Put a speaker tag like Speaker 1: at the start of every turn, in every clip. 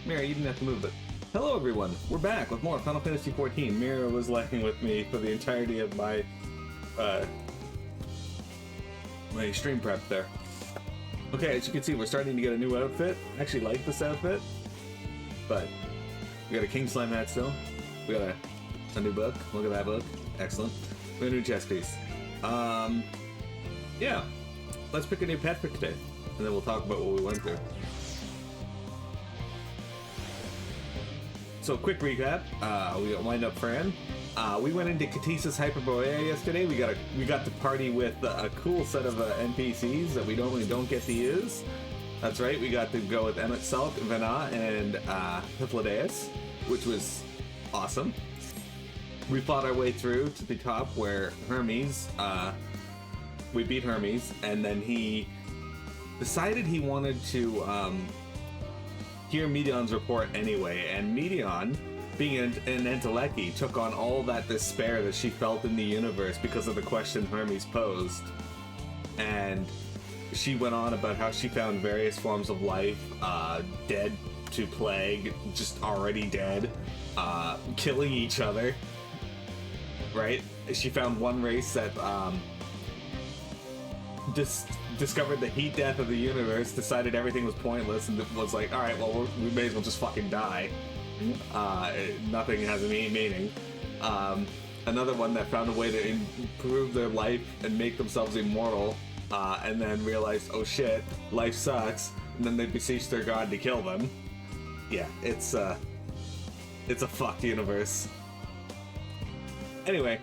Speaker 1: Mira, you didn't have to move it. Hello everyone, we're back with more Final Fantasy XIV. Mira was lagging with me for the entirety of my my stream prep there. Okay, as you can see, we're starting to get a new outfit. I actually like this outfit, but we got a King Slime hat still. We got a new book. Look at that book. Excellent. We got a new chest piece. Yeah. Let's pick a new pet for today, and then we'll talk about what we went through. So, quick recap. We got Wind Up Fran. We went into Katisa's Hyperborea yesterday. We got to party with a cool set of NPCs that we normally don't get to use. That's right. We got to go with Emmett Salk, Vana, and Hythlodaeus, which was awesome. We fought our way through to the top where Hermes. We beat Hermes, and then he decided he wanted to hear Medion's report anyway, and Medion, being an Enteleki, took on all that despair that she felt in the universe because of the question Hermes posed. And she went on about how she found various forms of life, dead to plague, just already dead, killing each other, right? She found one race that discovered the heat death of the universe, decided everything was pointless, and was like, alright, well, we may as well just fucking die. Nothing has any meaning. Another one that found a way to improve their life and make themselves immortal, and then realized, oh shit, life sucks, and then they beseech their god to kill them. Yeah, it's a fucked universe. Anyway,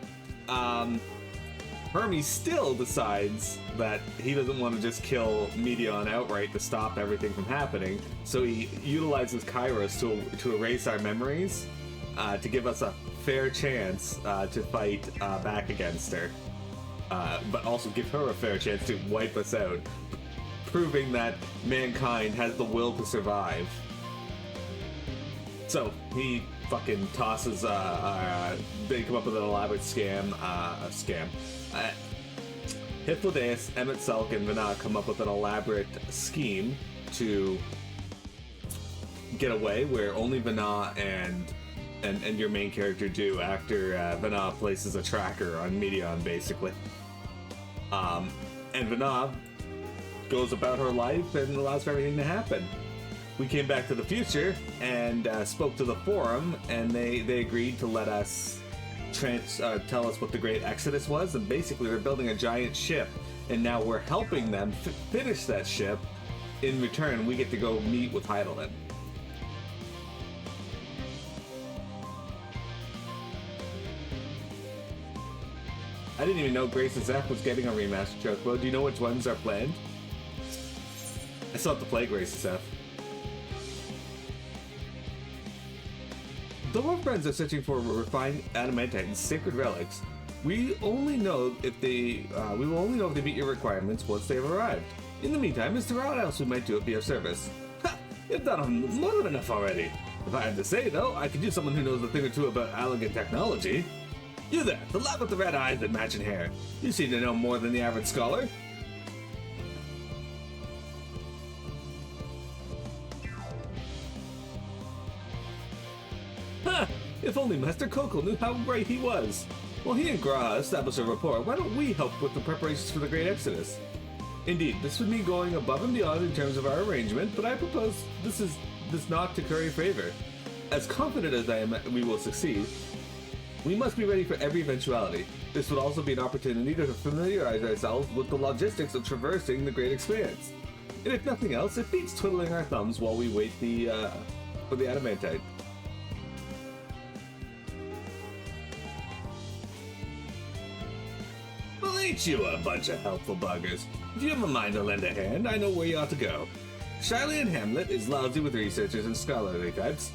Speaker 1: Hermes still decides that he doesn't want to just kill Medion outright to stop everything from happening, so he utilizes Kairos to erase our memories, to give us a fair chance to fight back against her, but also give her a fair chance to wipe us out, proving that mankind has the will to survive. So he fucking tosses, they come up with an elaborate scam. Hythlodaeus, Emmett Salk, and Vana come up with an elaborate scheme to get away, where only Vana and your main character do after Vana places a tracker on Medion, basically. And Vana goes about her life and allows for everything to happen. We came back to the future and spoke to the forum, and they agreed to let us tell us what the Great Exodus was, and basically they're building a giant ship, and now we're helping them finish that ship. In return, we get to go meet with Heidelin. I didn't even know Grace's F was getting a remaster, Chocobo. Do you know which ones are planned? I still have to play Grace's F. The Dwarf friends are searching for refined adamantite and sacred relics. We will only know if they meet your requirements once they have arrived. In the meantime, is there what else we might do at be of service? Ha! You've done more than enough already. If I had to say, though, I could use someone who knows a thing or two about elegant technology. You there, the lad with the red eyes and matching hair. You seem to know more than the average scholar. Ha! If only Master Coco knew how right he was. While he and Graha establish a rapport, why don't we help with the preparations for the Great Exodus? Indeed, this would mean going above and beyond in terms of our arrangement, but I propose this not to curry favor. As confident as I am we will succeed, we must be ready for every eventuality. This would also be an opportunity to familiarize ourselves with the logistics of traversing the Great Expanse. And if nothing else, it beats twiddling our thumbs while we wait for the adamantite. Well, ain't you a bunch of helpful buggers? If you have a mind to lend a hand, I know where you ought to go. Shiley and Hamlet is lousy with researchers and scholarly types,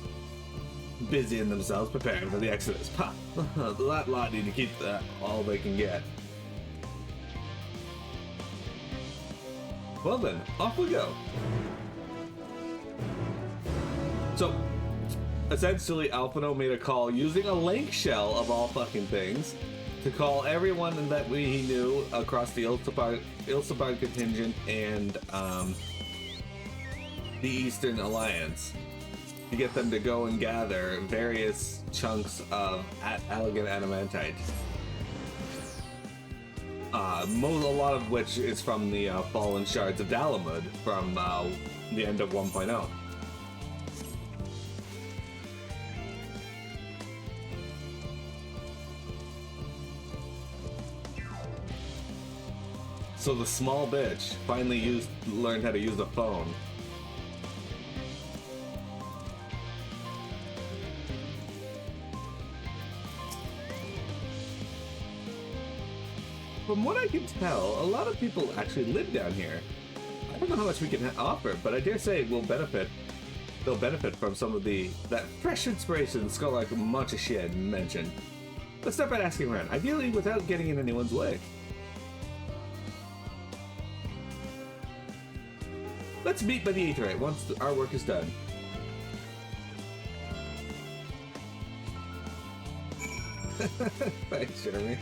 Speaker 1: busying themselves preparing for the Exodus. Ha! That lot need to keep all they can get. Well then, off we go. So, essentially, Alphino made a call using a link shell of all fucking things to call everyone that he knew across the Ilsabard contingent and the Eastern Alliance. to get them to go and gather various chunks of elegant adamantite. A lot of which is from the fallen shards of Dalamud from the end of 1.0. So the small bitch finally learned how to use the phone. From what I can tell, a lot of people actually live down here. I don't know how much we can offer, but I dare say they'll benefit from some of that fresh inspiration Skulllark Monchashed mentioned. Let's start by asking around, ideally without getting in anyone's way. Let's meet by the Aetherite once our work is done. Thanks, Jeremy.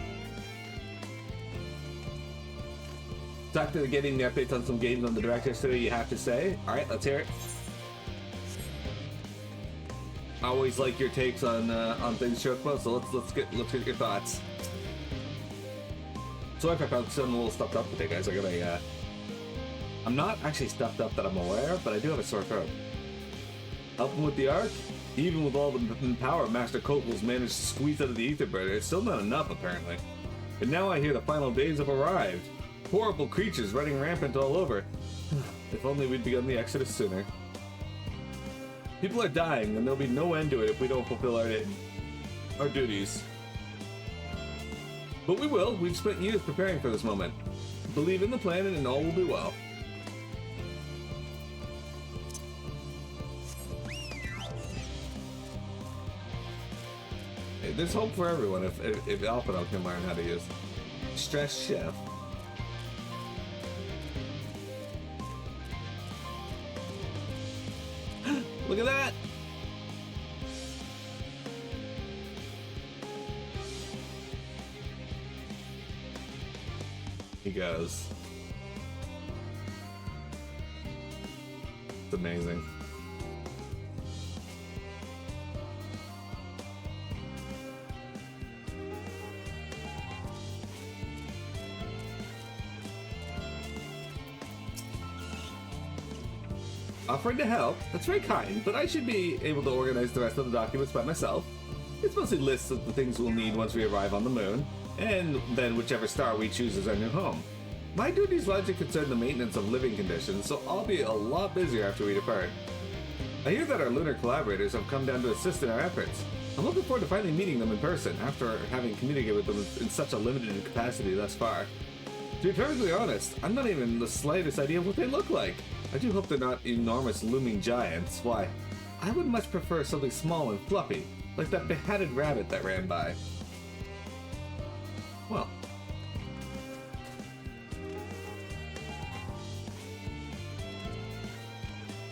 Speaker 1: After getting the updates on some games on the Direct yesterday, you have to say. Alright, let's hear it. I always like your takes on things, Shokbo, so let's get your thoughts. So if I'm a little stuffed up today, guys, I'm not actually stuffed up that I'm aware of, but I do have a sore throat. Helping with the Ark? Even with all the power Master Kokel's managed to squeeze out of the Aetherburner, it's still not enough, apparently. And now I hear the final days have arrived. Horrible creatures running rampant all over. If only we'd begun the exodus sooner. People are dying, and there'll be no end to it if we don't fulfill our duties. But we will. We've spent years preparing for this moment. Believe in the plan, and all will be well. Hey, there's hope for everyone if Alpino can learn how to use Stress Chef. Look at that! He goes. It's amazing. Offering to help? That's very kind, but I should be able to organize the rest of the documents by myself. It's mostly lists of the things we'll need once we arrive on the moon, and then whichever star we choose as our new home. My duties largely concern the maintenance of living conditions, so I'll be a lot busier after we depart. I hear that our lunar collaborators have come down to assist in our efforts. I'm looking forward to finally meeting them in person, after having communicated with them in such a limited capacity thus far. To be perfectly honest, I'm not even the slightest idea of what they look like. I do hope they're not enormous looming giants. Why, I would much prefer something small and fluffy, like that beheaded rabbit that ran by. Well.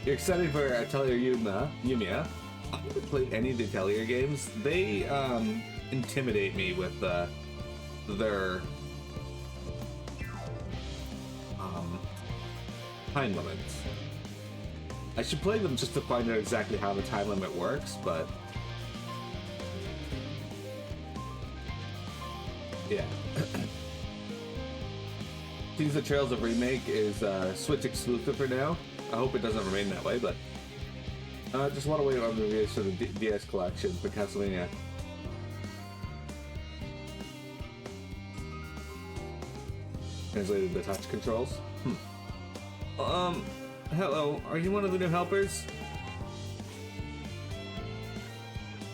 Speaker 1: You're excited for Atelier Yumiya? I haven't played any of the Atelier games. They intimidate me with their time limits. I should play them just to find out exactly how the time limit works, but yeah. Seems the Trails of Remake is Switch exclusive for now. I hope it doesn't remain that way, but just want to wait on the release for the DS collection for Castlevania. Translated the touch controls. Hello, are you one of the new helpers?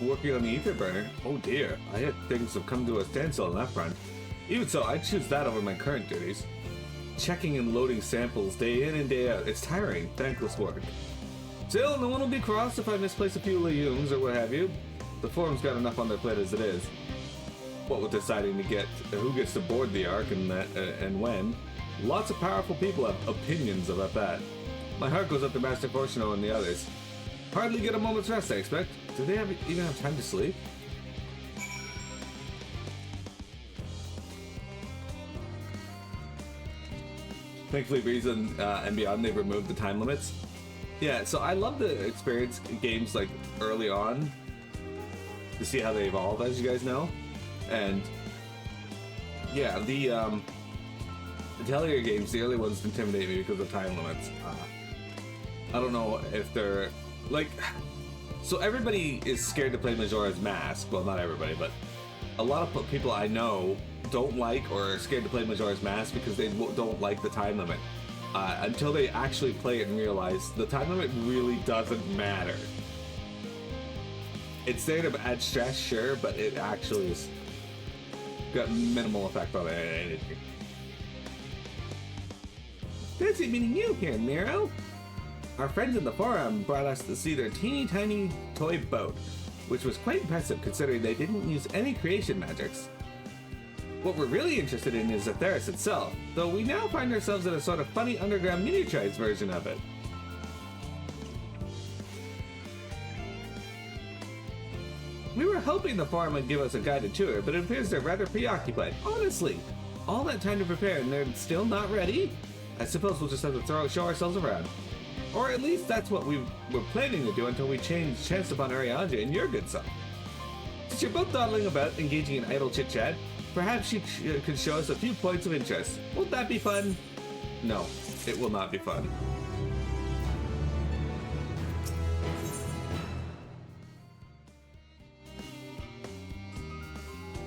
Speaker 1: Working on the Aetherburner? Oh dear, I heard things have come to a standstill on that front. Even so, I'd choose that over my current duties. Checking and loading samples day in and day out, it's tiring, thankless work. Still, no one will be cross if I misplace a few legumes or what have you. The forum's got enough on their plate as it is. What with deciding to get who gets to board the Ark and when, lots of powerful people have opinions about that. My heart goes up to Master Porshino and the others. Hardly get a moment's rest, I expect. Do they even have time to sleep? Thankfully, Breeze and Beyond, they've removed the time limits. Yeah, so I love to experience games like early on to see how they evolve, as you guys know. And yeah, the Atelier games, the early ones intimidate me because of time limits. I don't know if they're like, so everybody is scared to play Majora's Mask. Well, not everybody, but a lot of people I know don't like or are scared to play Majora's Mask because they don't like the time limit. Until they actually play it and realize the time limit really doesn't matter. It's there to add stress, sure, but it actually has got minimal effect on anything. Fancy meeting you here, Nero. Our friends in the forum brought us to see their teeny tiny toy boat, which was quite impressive considering they didn't use any creation magics. What we're really interested in is Aetheris itself, though we now find ourselves in a sort of funny underground miniaturized version of it. We were hoping the forum would give us a guided tour, but it appears they're rather preoccupied. Honestly, all that time to prepare and they're still not ready? I suppose we'll just have to show ourselves around. Or at least that's what we were planning to do until we chanced upon Ariadne and your good self. Since you're both dawdling about, engaging in idle chit-chat, perhaps you could show us a few points of interest. Won't that be fun? No, it will not be fun.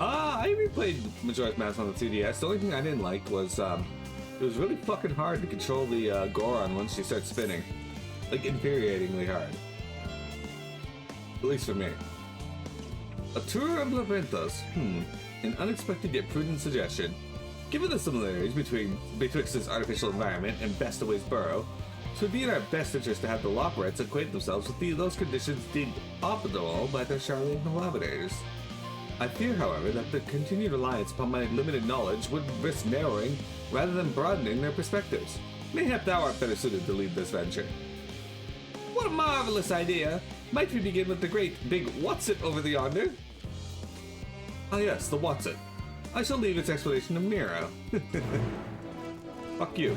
Speaker 1: I replayed Majora's Mask on the 2DS. The only thing I didn't like was it was really fucking hard to control the Goron once you start spinning. Like, infuriatingly hard. At least for me. A tour of Labyrinthos. An unexpected yet prudent suggestion. Given the similarities betwixt this artificial environment and Bestaway's burrow, it would be in our best interest to have the Lopporits acquaint themselves with those conditions deemed optimal by their Charlene collaborators. I fear, however, that the continued reliance upon my limited knowledge would risk narrowing rather than broadening their perspectives. Mayhap thou art better suited to lead this venture. What a marvelous idea! Might we begin with the great big what's-it over yonder? Ah yes, the what's-it. I shall leave its explanation to Miro. Fuck you.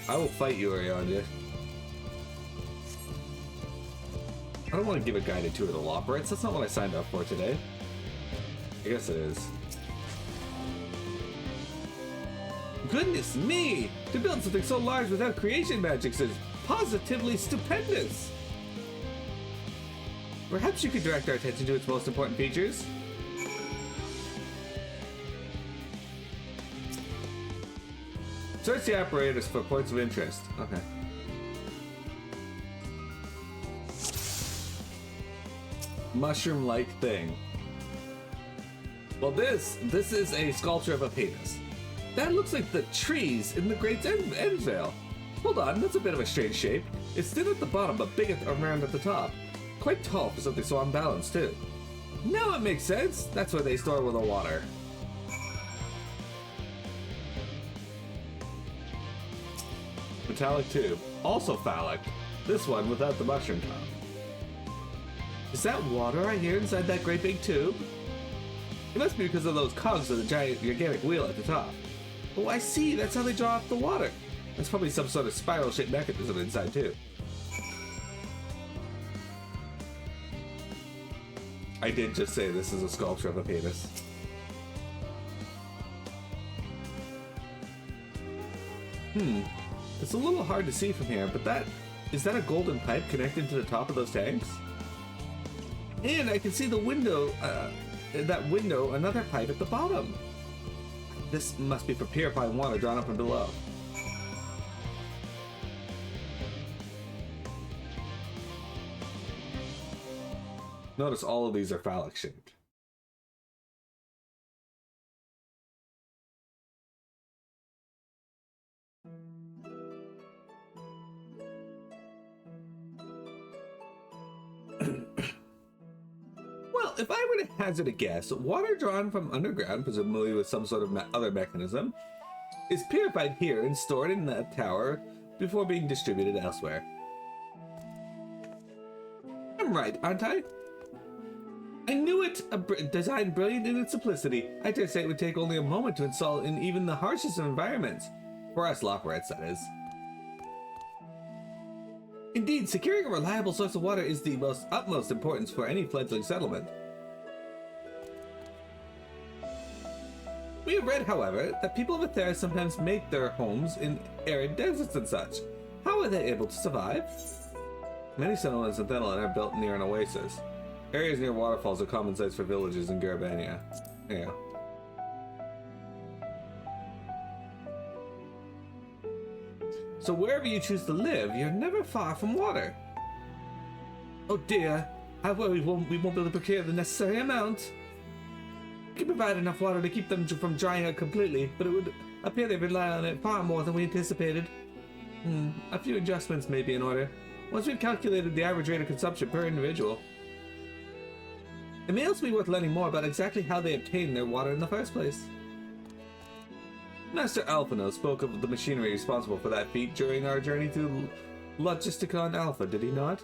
Speaker 1: I will fight you, Ariadne. I don't want to give a guided tour of the Lopporits. That's not what I signed up for today. I guess it is. Goodness me! To build something so large without creation magics is positively stupendous! Perhaps you could direct our attention to its most important features? Search the apparatus for points of interest. Okay. Mushroom-like thing. Well, this is a sculpture of a penis. That looks like the trees in the Great Endvale. Hold on, that's a bit of a strange shape. It's thin at the bottom, but big around at the top. Quite tall for something so unbalanced, too. Now it makes sense. That's where they store all the water. Metallic tube. Also phallic. This one without the mushroom top. Is that water I hear inside that great big tube? It must be because of those cogs of the gigantic wheel at the top. Oh, I see. That's how they draw off the water. That's probably some sort of spiral-shaped mechanism inside, too. I did just say this is a sculpture of a penis. It's a little hard to see from here, but is that a golden pipe connected to the top of those tanks? And I can see the window, in that window, another pipe at the bottom. This must be for purifying water drawn up from below. Notice all of these are phallic shaped. Well, if I were to hazard a guess, water drawn from underground, presumably with some sort of other mechanism, is purified here and stored in that tower before being distributed elsewhere. I'm right, aren't I? I knew it! A design brilliant in its simplicity. I dare say it would take only a moment to install in even the harshest of environments. For us Lopporits, that is. Indeed, securing a reliable source of water is the utmost importance for any fledgling settlement. We have read, however, that people of Aether sometimes make their homes in arid deserts and such. How are they able to survive? Many settlements in Thenelin are built near an oasis. Areas near waterfalls are common sites for villages in Garabania. There you go. So wherever you choose to live, you're never far from water. Oh dear, I worry we won't be able to procure the necessary amount. We can provide enough water to keep them from drying out completely, but it would appear they rely on it far more than we anticipated. A few adjustments may be in order. Once we've calculated the average rate of consumption per individual. It may also be worth learning more about exactly how they obtain their water in the first place. Master Alphino spoke of the machinery responsible for that feat during our journey to Logisticon Alpha, did he not?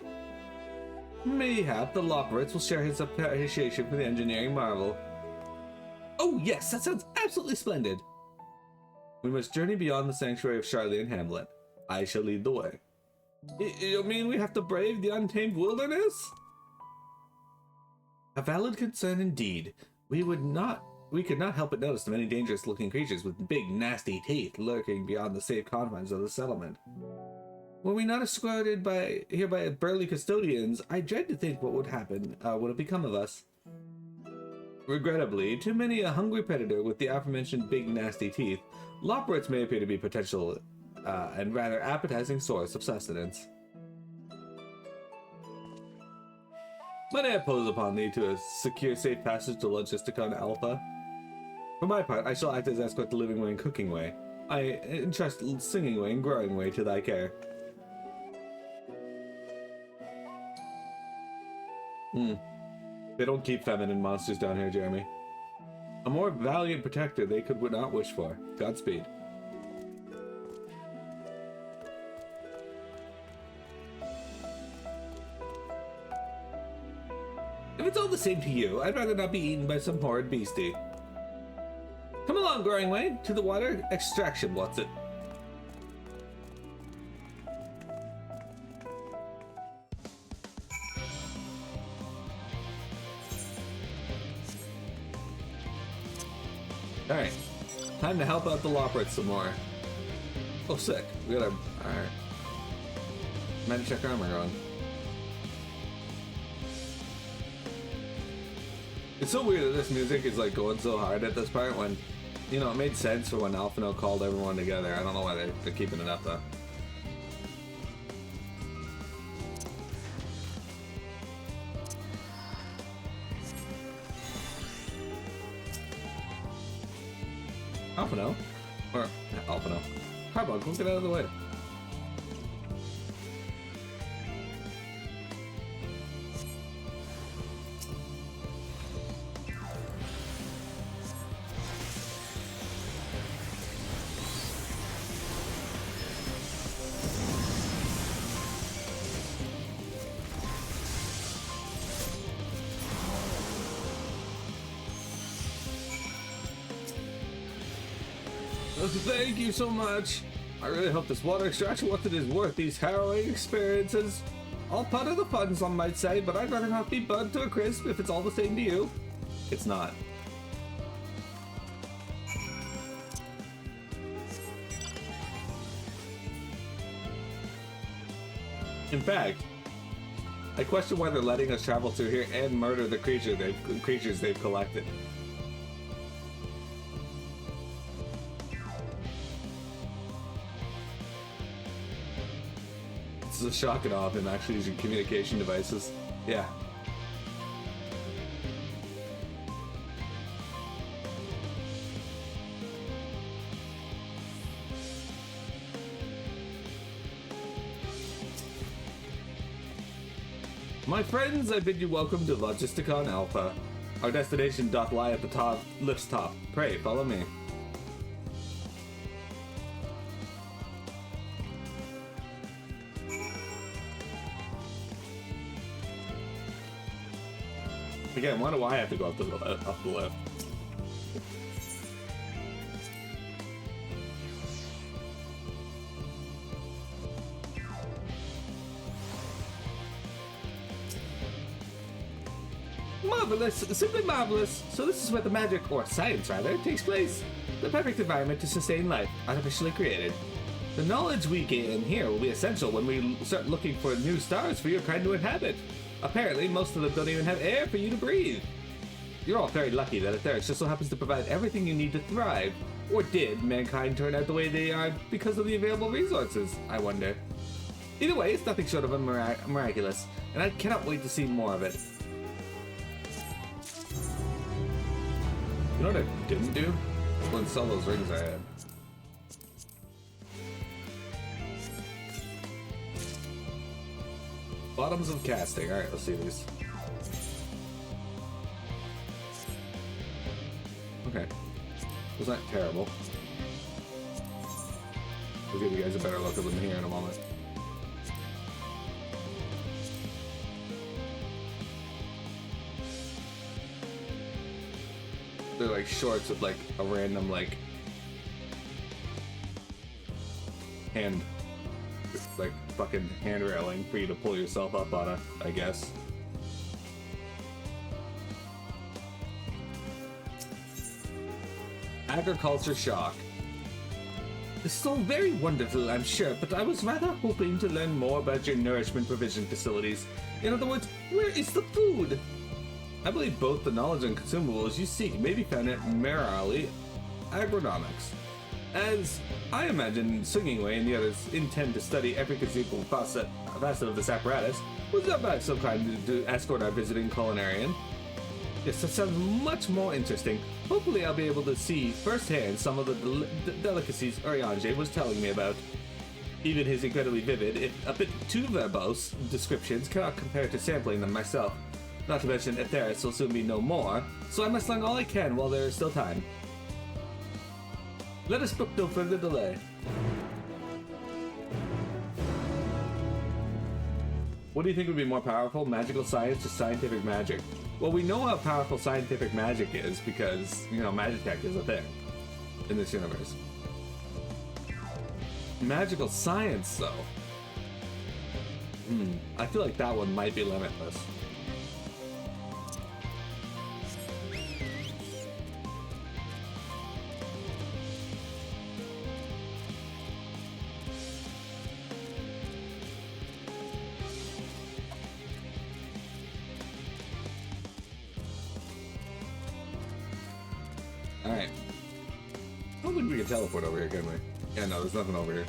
Speaker 1: Mayhap the Lopporits will share his appreciation for the engineering marvel. Oh yes, that sounds absolutely splendid! We must journey beyond the sanctuary of Charlian Hamlet. I shall lead the way. You mean we have to brave the untamed wilderness? A valid concern indeed. We could not help but notice the many dangerous-looking creatures with big, nasty teeth lurking beyond the safe confines of the settlement. Were we not escorted here by burly custodians, I dread to think what would happen, what have become of us. Regrettably, to many a hungry predator with the aforementioned big, nasty teeth, Lopporits may appear to be potential and rather appetizing source of sustenance. Might I impose upon thee to a secure safe passage to Logisticon Alpha? For my part, I shall act as escort to living way and cooking way. I entrust singing way and growing way to thy care. They don't keep feminine monsters down here, Jeremy. A more valiant protector they would not wish for. Godspeed. If it's all the same to you, I'd rather not be eaten by some horrid beastie. Come along, growing way, to the water extraction, what's it? Alright, time to help out the Lopporits some more. Oh, sick. We got our... Alright. Might check our armor on. It's so weird that this music is like going so hard at this part when, you know, it made sense for when Alphino called everyone together. I don't know why they're keeping it up though. Alphino? Or, Alphino. Carbog, let's get out of the way. Thank you so much. I really hope this water extraction what it is worth these harrowing experiences. All part of the fun, some might say, but I'd rather not be burnt to a crisp if it's all the same to you. It's not. In fact, I question why they're letting us travel through here and murder the creatures they've collected. This is a shock and awe of him actually using communication devices. Yeah. My friends, I bid you welcome to Logisticon Alpha. Our destination doth lie at the lift's top. Pray, follow me. Again, why do I have to go up the lift? Marvelous, simply marvelous. So this is where the magic, or science rather, takes place. The perfect environment to sustain life, artificially created. The knowledge we gain here will be essential when we start looking for new stars for your kind to inhabit. Apparently, most of them don't even have air for you to breathe. You're all very lucky that Aetherburner just so happens to provide everything you need to thrive. Or did mankind turn out the way they are because of the available resources, I wonder. Either way, it's nothing short of miraculous, and I cannot wait to see more of it. You know what I didn't do? Let's sell those rings I had. Bottoms of casting. Alright, let's see these. Okay. Those aren't terrible. We'll give you guys a better look at them here in a moment. They're like shorts with like a random like hand, like fucking hand railing for you to pull yourself up on it, I guess. Agriculture shock. This is all very wonderful, I'm sure, but I was rather hoping to learn more about your nourishment provision facilities. In other words, where is the food? I believe both the knowledge and consumables you seek may be found at Merrily Agronomics. As I imagine Singingway and the others intend to study every conceivable facet of this apparatus, was that by so kind to escort our visiting culinarian? Yes, that sounds much more interesting. Hopefully I'll be able to see firsthand some of the delicacies Urianger was telling me about. Even his incredibly vivid, if a bit too verbose, descriptions cannot compare to sampling them myself. Not to mention, Aetherburner will soon be no more, so I must learn all I can while there is still time. Let us book no further delay. What do you think would be more powerful, magical science or scientific magic? Well, we know how powerful scientific magic is because, you know, Magitech is a thing in this universe. Magical science, though. I feel like that one might be limitless. Alright. I don't think we can teleport over here, can we? Yeah, no, there's nothing over here.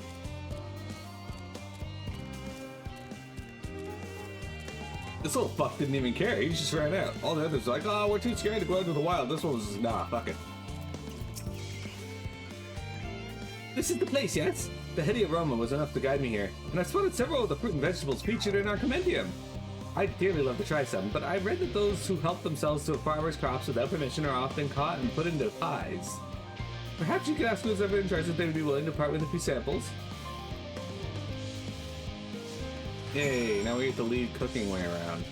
Speaker 1: This little fuck didn't even care. He just ran out. All the others were like, oh, we're too scared to go into the wild. This one was just, nah, fuck it. This is the place, yes? The heady aroma was enough to guide me here, and I spotted several of the fruit and vegetables featured in our compendium. I'd dearly love to try some, but I read that those who help themselves to a farmer's crops without permission are often caught and put into pies. Perhaps you could ask who's ever in charge if they would be willing to part with a few samples. Yay, now we get the lead cooking way around.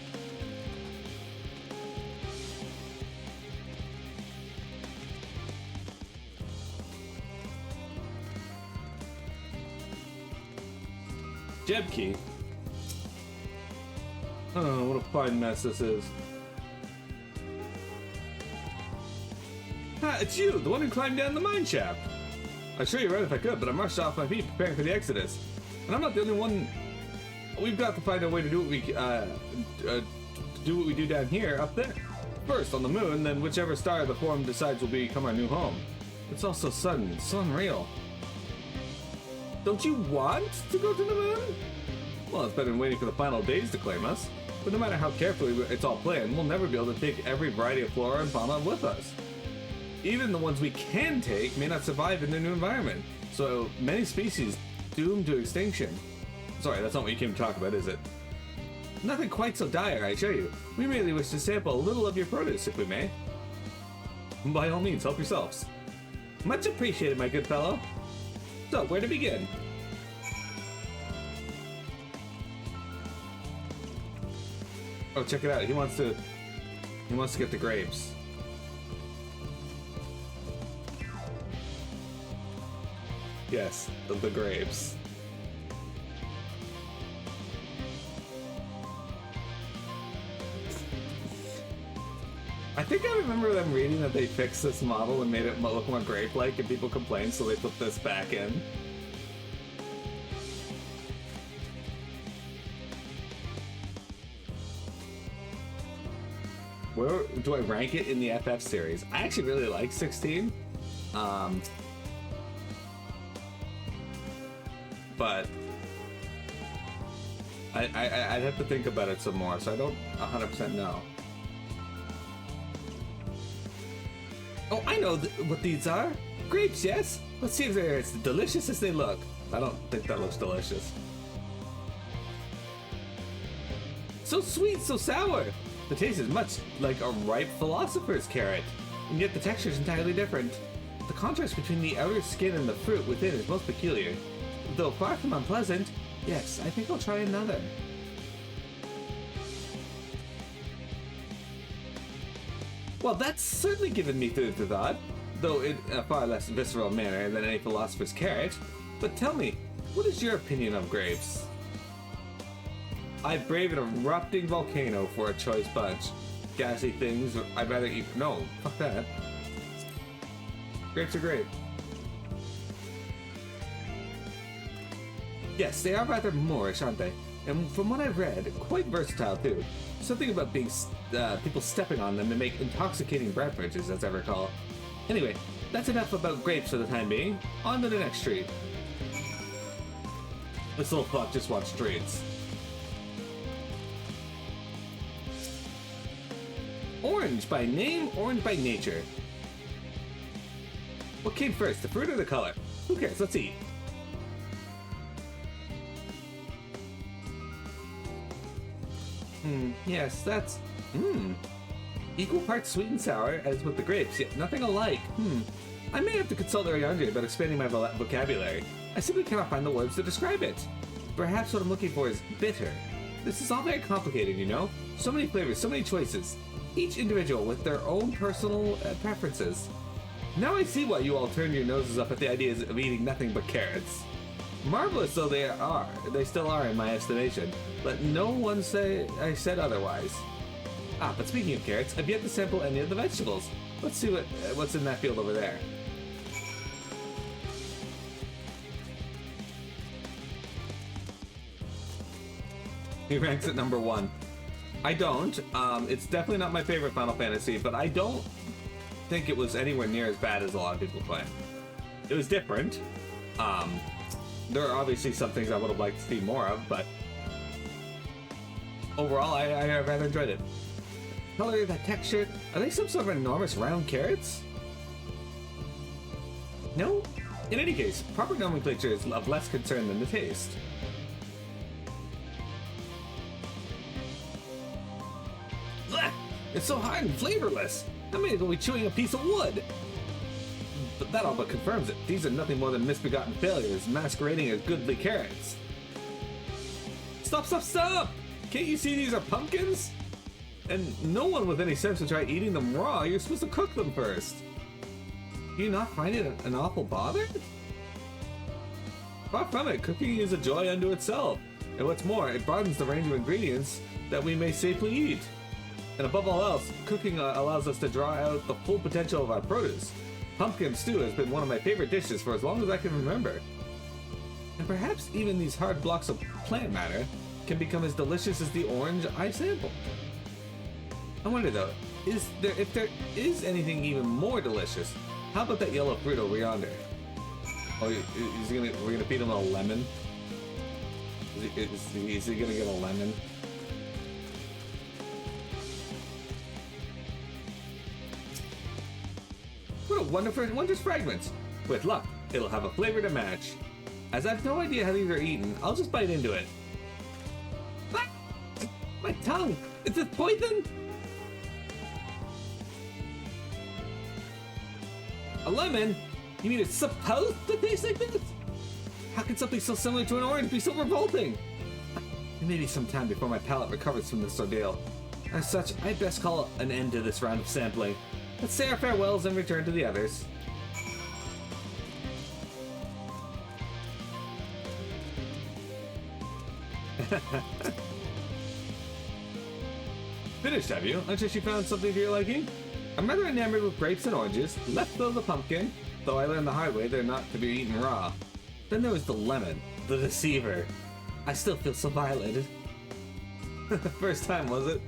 Speaker 1: Jeb key. Oh, what a fine mess this is. Ah, it's you, the one who climbed down the mine shaft. I'd show you right if I could, but I'm rushed off my feet preparing for the exodus. And I'm not the only one. We've got to find a way to do what we do down here, up there. First on the moon, then whichever star the form decides will become our new home. It's all so sudden, so unreal. Don't you want to go to the moon? Well, it's better than waiting for the final days to claim us. But no matter how carefully it's all planned, we'll never be able to take every variety of flora and fauna with us. Even the ones we can take may not survive in their new environment, so many species doomed to extinction. Sorry, that's not what you came to talk about, is it? Nothing quite so dire, I assure you. We merely wish to sample a little of your produce, if we may. By all means, help yourselves. Much appreciated, my good fellow. So, where to begin? Oh, check it out. He wants to He wants to get the grapes. Yes, the grapes. I think I remember them reading that they fixed this model and made it look more grape-like, and people complained, so they put this back in. Where do I rank it in the FF series? I actually really like 16. But I'd have to think about it some more, so I don't 100% know. Oh, I know what these are. Grapes, yes? Let's see if they're as delicious as they look. I don't think that looks delicious. So sweet, so sour. The taste is much like a ripe philosopher's carrot, and yet the texture is entirely different. The contrast between the outer skin and the fruit within is most peculiar. Though far from unpleasant, yes, I think I'll try another. Well, that's certainly given me food for thought, though in a far less visceral manner than any philosopher's carrot. But tell me, what is your opinion of grapes? I'd brave an erupting volcano for a choice bunch. Gassy things, I'd rather eat... No, fuck that. Grapes are great. Yes, they are rather Moorish, aren't they? And from what I've read, quite versatile too. Something about being people stepping on them to make intoxicating beverages, as I recall. Anyway, that's enough about grapes for the time being. On to the next street. This little fuck just wants treats. Orange by name, orange by nature. What came first, the fruit or the color? Who cares? Let's eat. Yes, that's... Equal parts sweet and sour, as with the grapes, yet nothing alike. I may have to consult Ariandre about expanding my vocabulary. I simply cannot find the words to describe it. Perhaps what I'm looking for is bitter. This is all very complicated, you know? So many flavors, so many choices. Each individual with their own personal preferences. Now I see why you all turn your noses up at the ideas of eating nothing but carrots. Marvelous though they still are in my estimation. Let no one say I said otherwise. But speaking of carrots, I've yet to sample any of the vegetables. Let's see what's in that field over there. He ranks at number 1. I don't. It's definitely not my favorite Final Fantasy, but I don't think it was anywhere near as bad as a lot of people claim. It was different. There are obviously some things I would have liked to see more of, but overall, I rather enjoyed it. Color, that texture, are they some sort of enormous round carrots? No? In any case, proper nomenclature is of less concern than the taste. Blech! It's so hard and flavorless. I may as well be chewing a piece of wood. But that all but confirms it. These are nothing more than misbegotten failures, masquerading as goodly carrots. Stop, stop, stop! Can't you see these are pumpkins? And no one with any sense would try eating them raw. You're supposed to cook them first. Do you not find it an awful bother? Far from it, cooking is a joy unto itself. And what's more, it broadens the range of ingredients that we may safely eat. And above all else, cooking allows us to draw out the full potential of our produce. Pumpkin stew has been one of my favorite dishes for as long as I can remember. And perhaps even these hard blocks of plant matter can become as delicious as the orange I sampled. I wonder though, if there is anything even more delicious, how about that yellow fruit over yonder? Oh, we're gonna feed him a lemon? Is he gonna get a lemon? What a wondrous fragment! With luck, it'll have a flavor to match. As I have no idea how these are eaten, I'll just bite into it. Ah! My tongue! Is this poison? A lemon? You mean it's supposed to taste like this? How can something so similar to an orange be so revolting? It may be some time before my palate recovers from this ordeal. As such, I'd best call an end to this round of sampling. Let's say our farewells and return to the others. Finished, have you? Until you found something to your liking? I'm rather enamored with grapes and oranges, left of the pumpkin, though I learned the hard way they're not to be eaten raw. Then there was the lemon, the deceiver. I still feel so violated. First time, was it?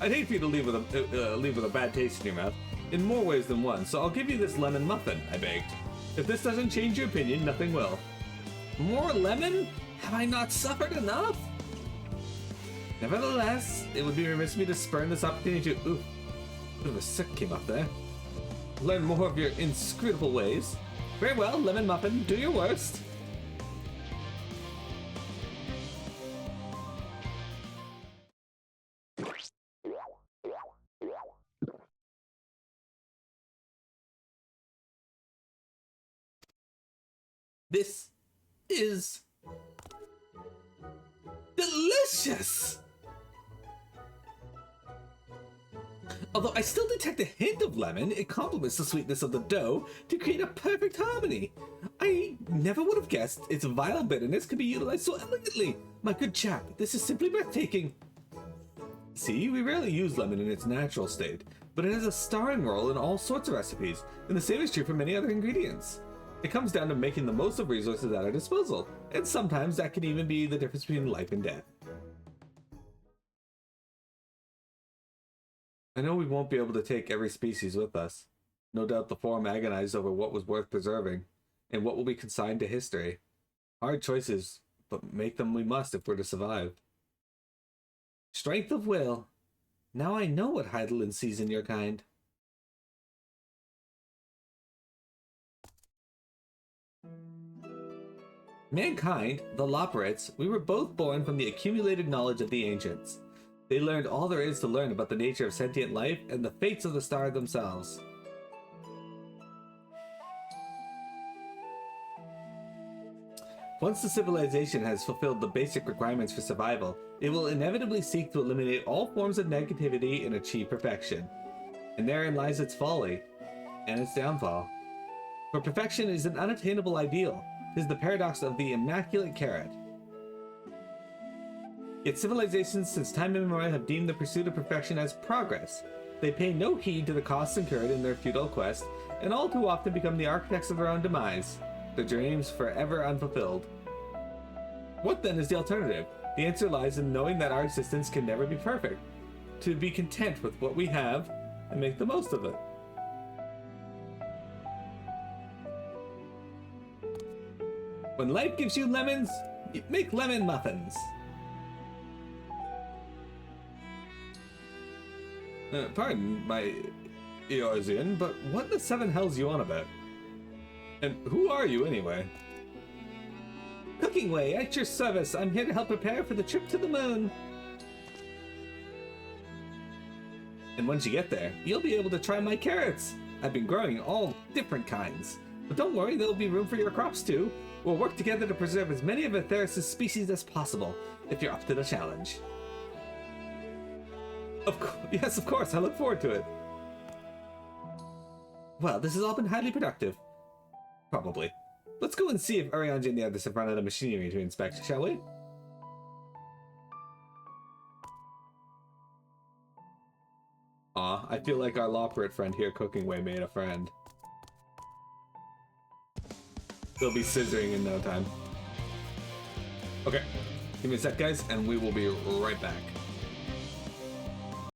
Speaker 1: I'd hate for you to leave with a bad taste in your mouth, in more ways than one, so I'll give you this lemon muffin, I begged. If this doesn't change your opinion, nothing will. More lemon? Have I not suffered enough? Nevertheless, it would be remiss of me to spurn this opportunity to... Ooh, a bit of a sick came up there. Learn more of your inscrutable ways. Very well, lemon muffin, do your worst. This is delicious! Although I still detect a hint of lemon, it complements the sweetness of the dough to create a perfect harmony. I never would have guessed its vile bitterness could be utilized so elegantly. My good chap, this is simply breathtaking. See, we rarely use lemon in its natural state, but it has a starring role in all sorts of recipes, and the same is true for many other ingredients. It comes down to making the most of resources at our disposal, and sometimes that can even be the difference between life and death. I know we won't be able to take every species with us. No doubt the Forum agonized over what was worth preserving, and what will be consigned to history. Hard choices, but make them we must if we're to survive. Strength of will. Now I know what Heidelin sees in your kind. Mankind, the Lopporits, we were both born from the accumulated knowledge of the ancients. They learned all there is to learn about the nature of sentient life and the fates of the stars themselves. Once the civilization has fulfilled the basic requirements for survival, it will inevitably seek to eliminate all forms of negativity and achieve perfection. And therein lies its folly, and its downfall. For perfection is an unattainable ideal. It is the paradox of the immaculate carrot. Yet civilizations since time immemorial have deemed the pursuit of perfection as progress. They pay no heed to the costs incurred in their futile quest, and all too often become the architects of their own demise, their dreams forever unfulfilled. What then is the alternative? The answer lies in knowing that our existence can never be perfect, to be content with what we have and make the most of it. When life gives you lemons, you make lemon muffins. Pardon my Eorzean, but what the seven hell's you on about? And who are you anyway? Cooking Way, at your service. I'm here to help prepare for the trip to the moon. And once you get there, you'll be able to try my carrots. I've been growing all different kinds. But don't worry, there'll be room for your crops too. We'll work together to preserve as many of Aetheris' species as possible, if you're up to the challenge. Yes, of course, I look forward to it. Well, this has all been highly productive. Probably. Let's go and see if Urianger and the others have run out of machinery to inspect, shall we? Aw, I feel like our Lopporit friend here, Cooking Way, made a friend. They'll be scissoring in no time. Okay, give me a sec, guys, and we will be right back.